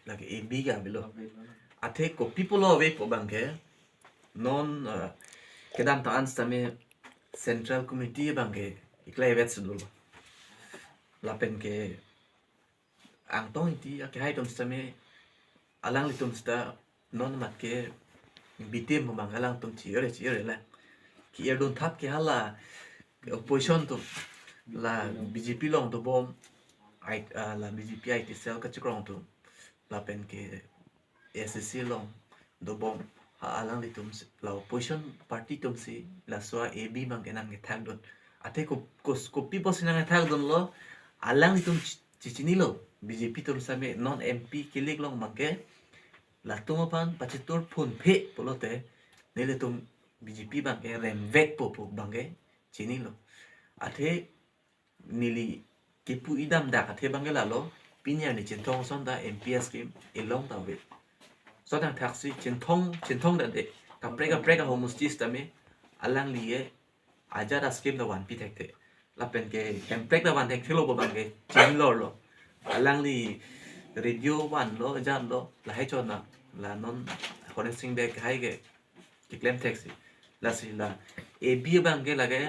lagi AB ga bilo athe ko people of po bangke non kedam ta anstame central committee bangke iklai vet sudul lapen ke ang tong ti ke hai tom stame alang litum sta non mat ke bitim mangalang tum chiore la ki erdon thap ke hala opposition to la BJP long to bom ai la BJP ai ti sel ka chikrong to la pen ke SSC long do bom ha alang litum la opposition party tum si la so AB mang enang ke thang don ate ko people sinang thang don lo alang litum chichini lo BJP tum same non MP kilik long mangke la tumapan pachitur phun phe polote nele tum BJP bangke rem vek po bangke chini lo athe nili kepu idam da athe bangke la lo pinya ni Chinthong sonda MPS kim elong ta we so tang taxi Chinthong da de ka homostis tame alang liye aja da skim da wan pi thekte la pen ke prek da wan thek thilo bo bangke chini lo alang li radio wan lo jan lo la hai chon na la non horen sing de hai ge claim taxi la si la AB bangke lage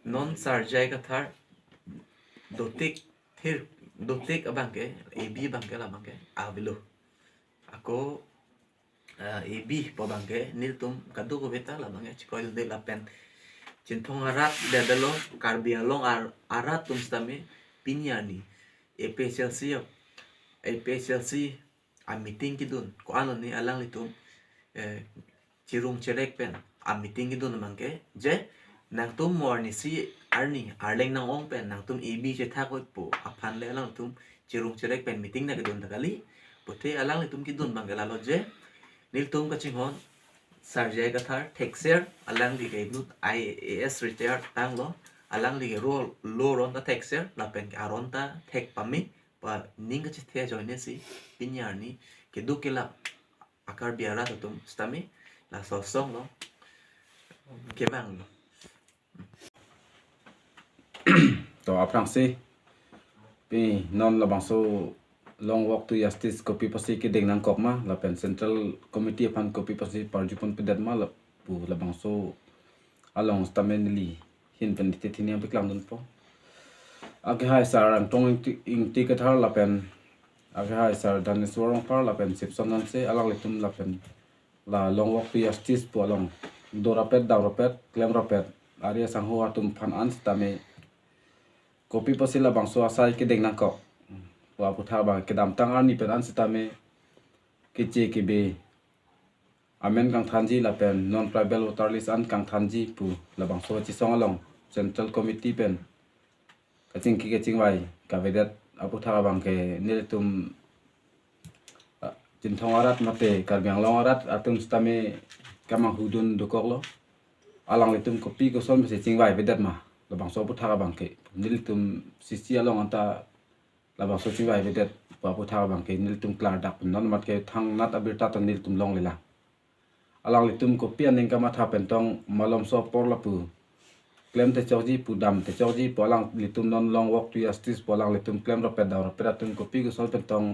non sarjai ka thar dotik abangke AB bangke la bangke avilo ako AB po bangke nil tum kadu ko beta la bangke chikoil de la pen Chinthong arat de lo karbi long arat tum stame pinyani APHLC a meeting kidun ko ano ni alang litum chirung cherek pen a meeting kidun mangke je nang tum morni si arleng nang ong pen nang tum AB che tha ko po aphan le alang tum chirung cherek pen meeting na kidun takali pote alang litum kidun mangela lo je nil tum ka chinghon sarjai ka thar texer alang li ge nut IAS retired tang lo alang li ge role lo ron ta texer la pen ka ron ta tek pami pa ning ka chi the join si pinyar ni ke dukela akar biara tum stami la so song lo ke bang lo to APHLC pi non la bangso long walk to justice copy pasi ke deng nang kok ma la pen central committee pan copy pasi parjupon pedat ma la pu la bangso along stamen li hin pen ti thini am klang don po age hai sar ang tong ing ti ka thar la pen age hai sar dan sorong par la pen sip sonan se alang litum la pen la long walk to justice po along dorapet dawrapet klem rapet aria sangho atum phan an stame copy pasi la bangso asai ke deng nang kok wa putha ba kedam tang ani pen an sitame kiche ki be amen kang thanji la pen non tribal voter list an kang thanji pu la bangso chi song along central committee pen kaching ki kaching wai ka vedat aputha bang ke niltum Chinthong arat mate karbyang long arat atum sitame kamang hudun dukok lo alang litum copy ko son se ching wai vedat ma la bangso putha bang ke niltum CC along anta la bangso ching wai vedat pa putha bang ke niltum klar dak non mat ke thang nat abirta tan niltum long lela alang litum copy aning kama tha pentong malom so por la pu claim te chawji pu dam te chawji polang litum non long walk to justice polang litum claim ro peda ro peda tum copy ko sol pentong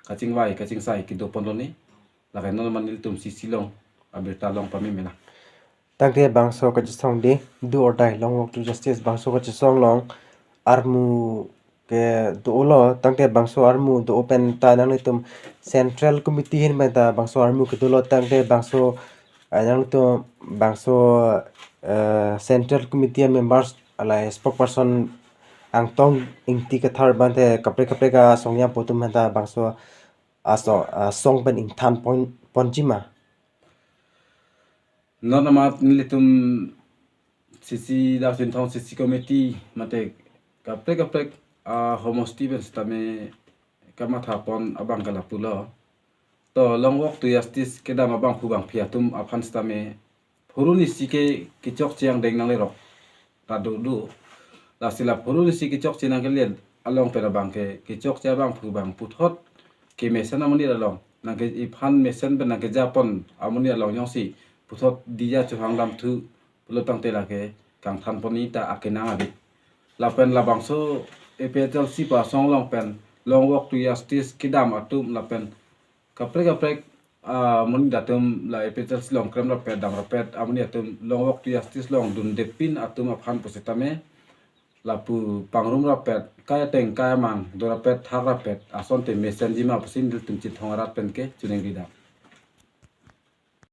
kaching wai kaching sai ki do pon ni la kai non man litum CC long abirta long pa mi mena tangte bangso ka chisong de do or die long walk to justice bangso ka chisong long armu ke do lo tangte bangso armu do open ta nang tum central committee hin ba ta bangso armu ke do lo tangte bangso nang tum bangso central committee members ala spokesperson ang tong ingti ka thar bante kapre ka songya potum ta bangso aso song ben ing than ponjima non amat nilitum CC da Chinthong CC committee mate kapre homosti ben stame kama thapon abang kala pulo to long walk to justice kedam abang khu bang phiatum aphan stame phuruni sike kichok chiang deng nang le rok ta du la sila phuruni sike kichok chiang ke len along pera bang ke kichok cha bang phu bang puthot ke mesen amoni along nang ke iphan mesen ben nang ke japon amoni along yong si puthot dia chu hanglam thu pulo tangte la ke kang than poni ta akena abi la pen la bangso APHLC pa song long pen long walk to justice kidam atum lapen kaprek mun datum la APHLC long krem rapet dam rapet amuni atum long walk to justice long dun depin atum aphan positame lapu pangrum rapet kaya teng kaya mang do rapet har rapet ason te mesenjima pasin dil tum chit hongarat penke chuneng dida